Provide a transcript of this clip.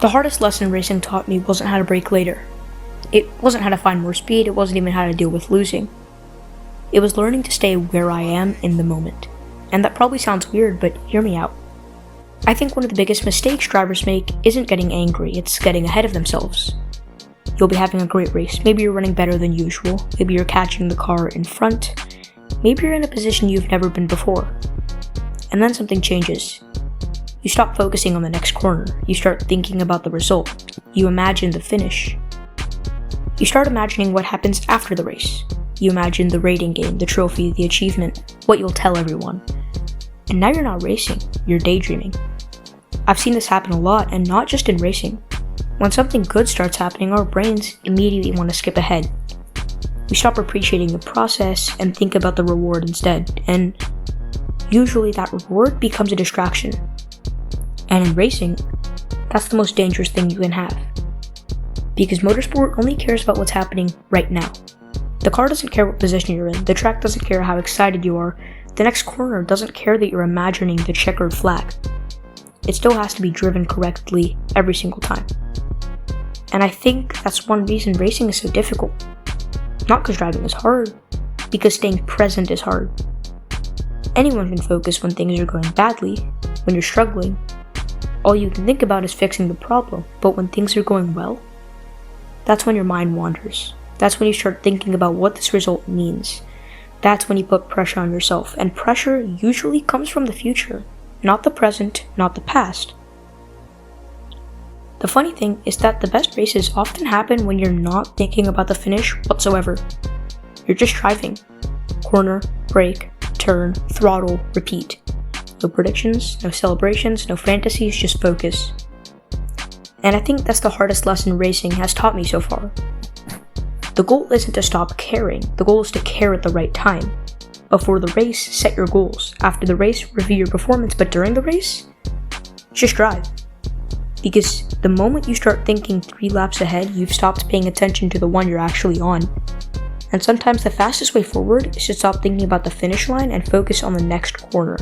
The hardest lesson racing taught me wasn't how to brake later. It wasn't how to find more speed, it wasn't even how to deal with losing. It was learning to stay where I am in the moment. And that probably sounds weird, but hear me out. I think one of the biggest mistakes drivers make isn't getting angry, it's getting ahead of themselves. You'll be having a great race, maybe you're running better than usual, maybe you're catching the car in front, maybe you're in a position you've never been before. And then something changes. You stop focusing on the next corner, you start thinking about the result, you imagine the finish. You start imagining what happens after the race. You imagine the rating game, the trophy, the achievement, what you'll tell everyone. And now you're not racing, you're daydreaming. I've seen this happen a lot, and not just in racing. When something good starts happening, our brains immediately want to skip ahead. We stop appreciating the process and think about the reward instead, and usually that reward becomes a distraction. And in racing, that's the most dangerous thing you can have. Because motorsport only cares about what's happening right now. The car doesn't care what position you're in, the track doesn't care how excited you are, the next corner doesn't care that you're imagining the checkered flag. It still has to be driven correctly every single time. And I think that's one reason racing is so difficult. Not because driving is hard, because staying present is hard. Anyone can focus when things are going badly, when you're struggling. All you can think about is fixing the problem, but when things are going well, that's when your mind wanders. That's when you start thinking about what this result means. That's when you put pressure on yourself, and pressure usually comes from the future, not the present, not the past. The funny thing is that the best races often happen when you're not thinking about the finish whatsoever. You're just driving. Corner, brake, turn, throttle, repeat. No predictions, no celebrations, no fantasies, just focus. And I think that's the hardest lesson racing has taught me so far. The goal isn't to stop caring, the goal is to care at the right time. Before the race, set your goals. After the race, review your performance, but during the race, just drive. Because the moment you start thinking 3 laps ahead, you've stopped paying attention to the one you're actually on. And sometimes the fastest way forward is to stop thinking about the finish line and focus on the next corner.